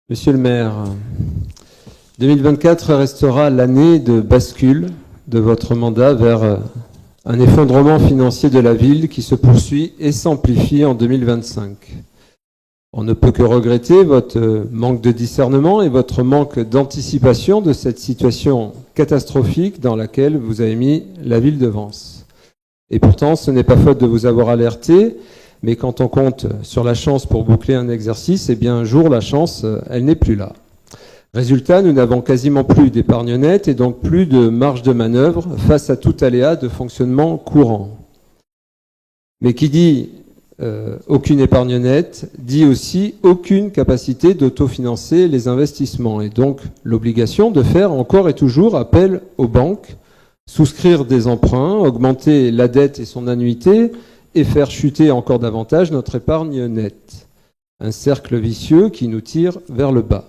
Monsieur le maire, 2024 restera l'année de bascule de votre mandat vers un effondrement financier de la ville qui se poursuit et s'amplifie en 2025. On ne peut que regretter votre manque de discernement et votre manque d'anticipation de cette situation catastrophique dans laquelle vous avez mis la ville de Vence. Et pourtant, ce n'est pas faute de vous avoir alerté, mais quand on compte sur la chance pour boucler un exercice, eh bien un jour, la chance, elle n'est plus là. Résultat, nous n'avons quasiment plus d'épargne nette et donc plus de marge de manœuvre face à tout aléa de fonctionnement courant. Mais qui dit aucune épargne nette, dit aussi aucune capacité d'autofinancer les investissements et donc l'obligation de faire encore et toujours appel aux banques, souscrire des emprunts, augmenter la dette et son annuité et faire chuter encore davantage notre épargne nette. Un cercle vicieux qui nous tire vers le bas.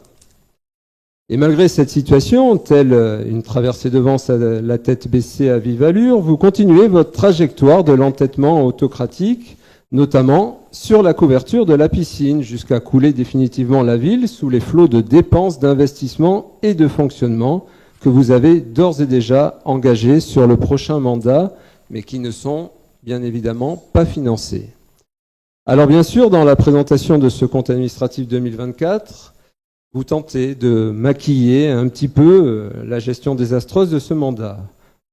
Et malgré cette situation, telle une traversée de Vence à la tête baissée à vive allure, vous continuez votre trajectoire de l'entêtement autocratique, notamment sur la couverture de la piscine, jusqu'à couler définitivement la ville sous les flots de dépenses, d'investissement et de fonctionnement que vous avez d'ores et déjà engagés sur le prochain mandat, mais qui ne sont bien évidemment pas financés. Alors bien sûr, dans la présentation de ce compte administratif 2024, vous tentez de maquiller un petit peu la gestion désastreuse de ce mandat.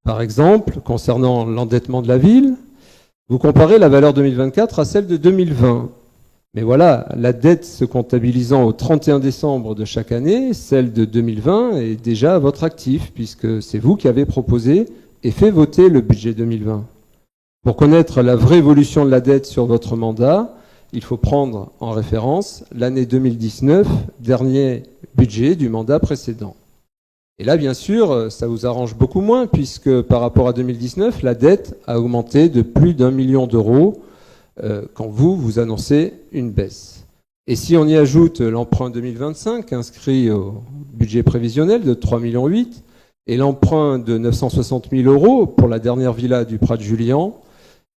Par exemple, concernant l'endettement de la ville, vous comparez la valeur 2024 à celle de 2020. Mais voilà, la dette se comptabilisant au 31 décembre de chaque année, celle de 2020 est déjà à votre actif, puisque c'est vous qui avez proposé et fait voter le budget 2020. Pour connaître la vraie évolution de la dette sur votre mandat, il faut prendre en référence l'année 2019, dernier budget du mandat précédent. Et là, bien sûr, ça vous arrange beaucoup moins, puisque par rapport à 2019, la dette a augmenté de plus d'1 million d'euros quand vous annoncez une baisse. Et si on y ajoute l'emprunt 2025, inscrit au budget prévisionnel de 3,8 millions, et l'emprunt de 960 000 euros pour la dernière villa du Prat de Julian,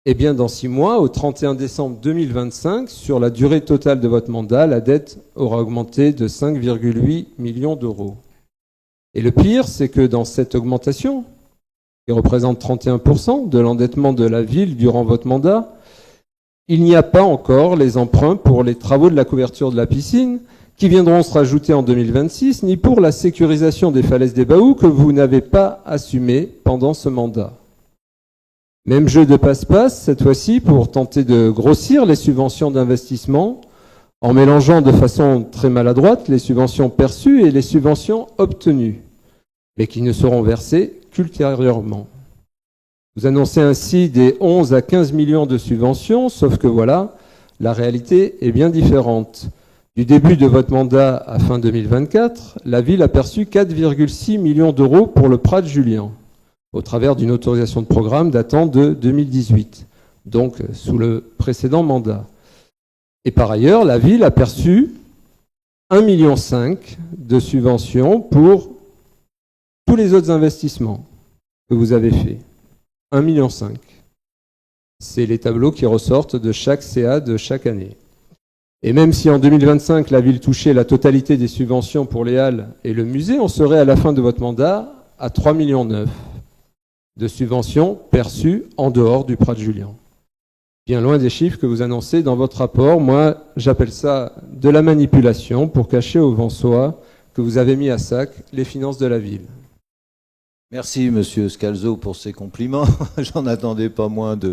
eh bien, dans 6 mois, au 31 décembre 2025, sur la durée totale de votre mandat, la dette aura augmenté de 5,8 millions d'euros. Et le pire, c'est que dans cette augmentation, qui représente 31% de l'endettement de la ville durant votre mandat, il n'y a pas encore les emprunts pour les travaux de la couverture de la piscine, qui viendront se rajouter en 2026, ni pour la sécurisation des falaises des Baous que vous n'avez pas assumé pendant ce mandat. Même jeu de passe-passe, cette fois-ci, pour tenter de grossir les subventions d'investissement, en mélangeant de façon très maladroite les subventions perçues et les subventions obtenues, mais qui ne seront versées qu'ultérieurement. Vous annoncez ainsi des 11 à 15 millions de subventions, sauf que voilà, la réalité est bien différente. Du début de votre mandat à fin 2024, la ville a perçu 4,6 millions d'euros pour le Prat de Julian, au travers d'une autorisation de programme datant de 2018, donc sous le précédent mandat. Et par ailleurs, la ville a perçu 1,5 million de subventions pour tous les autres investissements que vous avez faits. 1,5 million. C'est les tableaux qui ressortent de chaque CA de chaque année. Et même si en 2025, la ville touchait la totalité des subventions pour les halles et le musée, on serait à la fin de votre mandat à 3,9 millions de subventions perçues en dehors du Prat de Julian. Bien loin des chiffres que vous annoncez dans votre rapport. Moi, j'appelle ça de la manipulation pour cacher aux Vensois que vous avez mis à sac les finances de la ville. Merci, Monsieur Scalzo, pour ces compliments. J'en attendais pas moins de